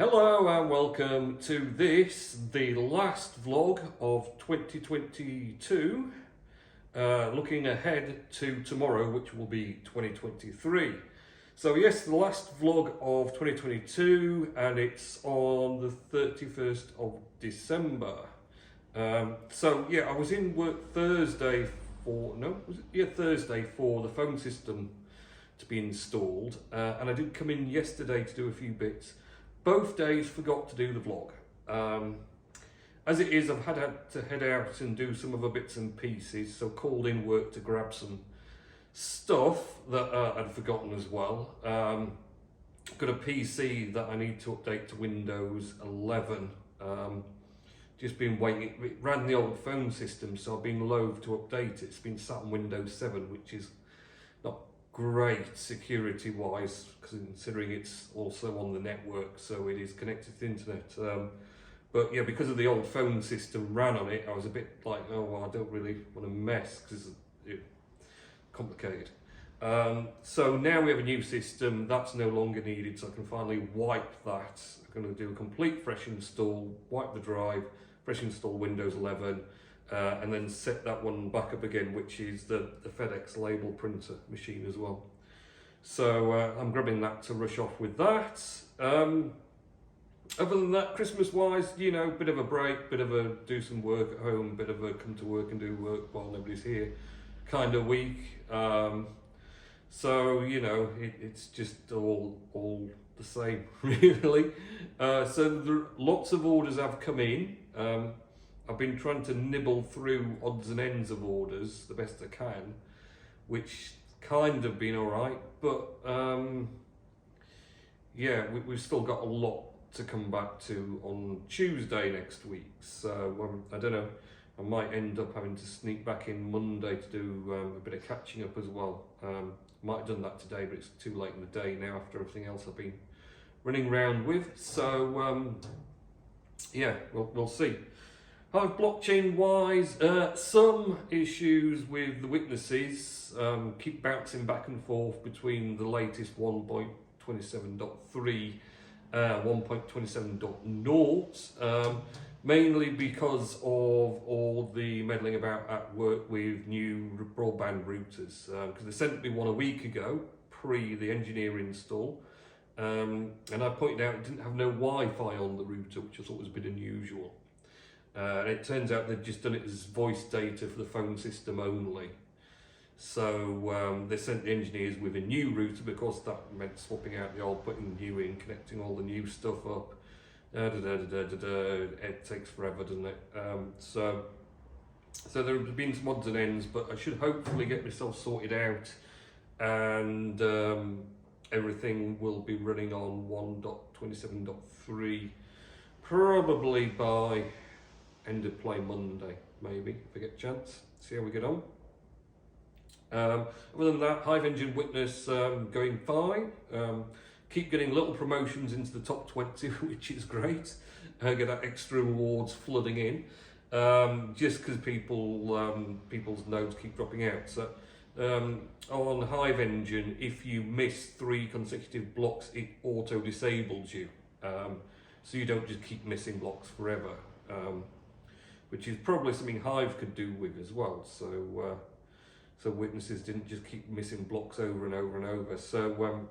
Hello and welcome to this, the last vlog of 2022, looking ahead to tomorrow, which will be 2023. So yes, the last vlog of 2022, and it's on the 31st of December. So yeah, I was in work Thursday for the phone system to be installed, and I did come in yesterday to do a few bits. Both days forgot to do the vlog. As it is, I've had to head out and do some other bits and pieces, so called in work to grab some stuff that I'd forgotten as well. Got a PC that I need to update to Windows 11. Just been waiting. It ran the old phone system, so I've been loath to update it. It's been sat on Windows 7, which is not great security wise, considering it's also on the network, so it is connected to the internet. But yeah, because of the old phone system ran on it, I was a bit like, oh well, I don't really want to mess because it's complicated. So now we have a new system that's no longer needed, so I can finally wipe that. I'm going to do a complete fresh install, wipe the drive, fresh install Windows 11. And then set that one back up again, which is the FedEx label printer machine as well. So I'm grabbing that to rush off with that. Other than that, Christmas wise, you know, bit of a break, bit of a do some work at home, bit of a come to work and do work while nobody's here kind of week. So, you know, it's just all the same really. So lots of orders have come in. I've been trying to nibble through odds and ends of orders the best I can, which kind of been all right, but yeah, we've still got a lot to come back to on Tuesday next week. So I don't know, I might end up having to sneak back in Monday to do a bit of catching up as well. Might have done that today, but it's too late in the day now after everything else I've been running around with. So yeah, we'll see. Blockchain wise, some issues with the witnesses, keep bouncing back and forth between the latest 1.27.3 1.27.0, mainly because of all the meddling about at work with new broadband routers, because they sent me one a week ago, pre the engineer install, and I pointed out it didn't have no Wi-Fi on the router, which I thought was a bit unusual. And it turns out they've just done it as voice data for the phone system only. So they sent the engineers with a new router, because that meant swapping out the old, putting the new in, connecting all the new stuff up. It takes forever, doesn't it? So there have been some odds and ends, but I should hopefully get myself sorted out, and everything will be running on 1.27.3 probably by end of play Monday, maybe, if I get a chance. See how we get on. Other than that, Hive Engine Witness going fine. Keep getting little promotions into the top 20, which is great. Get that extra awards flooding in, just because people's nodes keep dropping out. So on Hive Engine, if you miss 3 consecutive blocks, it auto disables you, so you don't just keep missing blocks forever. Which is probably something Hive could do with as well. So witnesses didn't just keep missing blocks over and over and over. So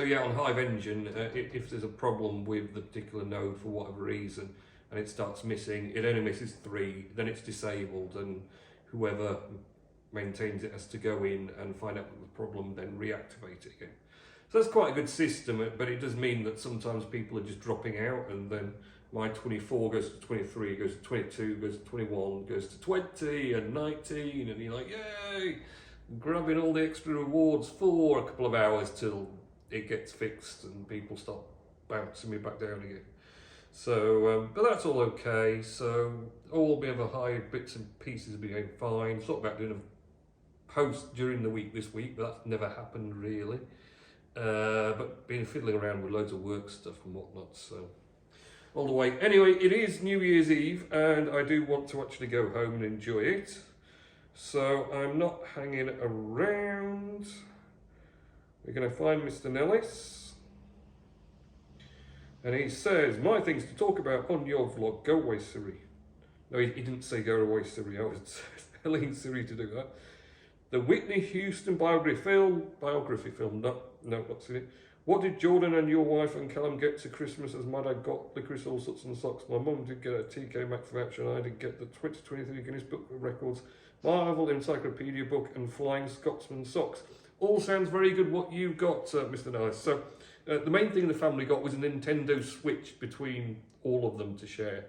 yeah, on Hive Engine, if there's a problem with the particular node for whatever reason, and it starts missing, it only misses 3, then it's disabled, and whoever maintains it has to go in and find out what the problem, then reactivate it again. So that's quite a good system, but it does mean that sometimes people are just dropping out, and then my 24 goes to 23, goes to 22, goes to 21, goes to 20 and 19, and you're like, yay! Grabbing all the extra rewards for a couple of hours till it gets fixed and people start bouncing me back down again. So, but that's all okay. So all the other Hive bits and pieces have been going fine. Thought about doing a post during the week this week, but that's never happened really. But been fiddling around with loads of work stuff and whatnot, so all the way. Anyway, it is New Year's Eve, and I do want to actually go home and enjoy it. So I'm not hanging around. We're going to find Mr. Nellis. And he says, my things to talk about on your vlog, go away Siri. No, he didn't say go away Siri, I was telling Siri to do that. The Whitney Houston biography film, no, not seen it. What did Jordan and your wife and Callum get to Christmas as my dad got licorice, all sorts and socks? My mum did get a TK Maxx voucher and I did get the 2023 Guinness Book of Records Marvel Encyclopedia book and Flying Scotsman socks. All sounds very good what you got, Mr. Nice. So the main thing the family got was a Nintendo Switch between all of them to share.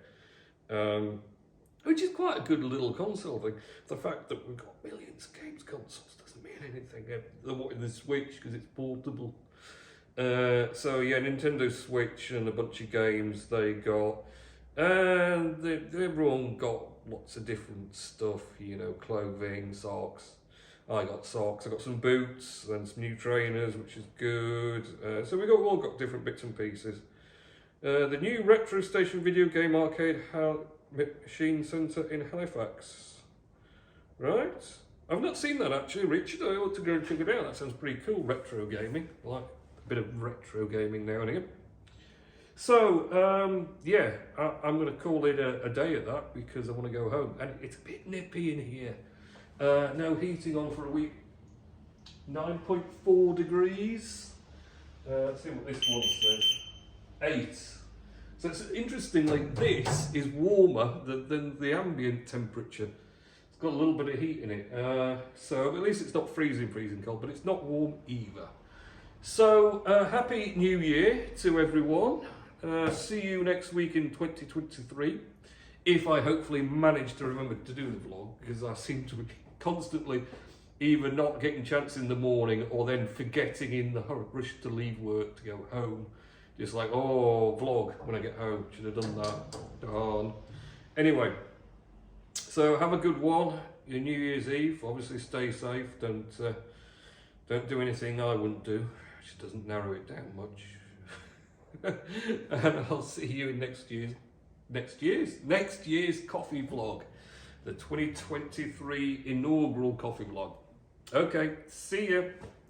Which is quite a good little console thing. The fact that we've got millions of games consoles doesn't mean anything. They're wanting the Switch because it's portable. So yeah, Nintendo Switch and a bunch of games they got. And everyone got lots of different stuff, you know, clothing, socks. I got socks, I got some boots and some new trainers, which is good. So we all got different bits and pieces. The new Retro Station video game arcade machine centre in Halifax. Right? I've not seen that actually, Richard. I ought to go and check it out. That sounds pretty cool, retro gaming. I like a bit of retro gaming now and again. So, yeah, I'm going to call it a day at that because I want to go home. And it's a bit nippy in here. No heating on for a week. 9.4 degrees. Let's see what this one says. 8. So it's interestingly, this is warmer than the ambient temperature. It's got a little bit of heat in it. So at least it's not freezing cold, but it's not warm either. So happy New Year to everyone. See you next week in 2023. If I hopefully manage to remember to do the vlog, because I seem to be constantly either not getting chance in the morning or then forgetting in the rush to leave work to go home. Just like, oh, vlog when I get home. Should have done that. Darn. Anyway, so have a good one. Your New Year's Eve. Obviously, stay safe. Don't do anything I wouldn't do. Which doesn't narrow it down much. And I'll see you in next year's coffee vlog, the 2023 inaugural coffee vlog. Okay, see ya.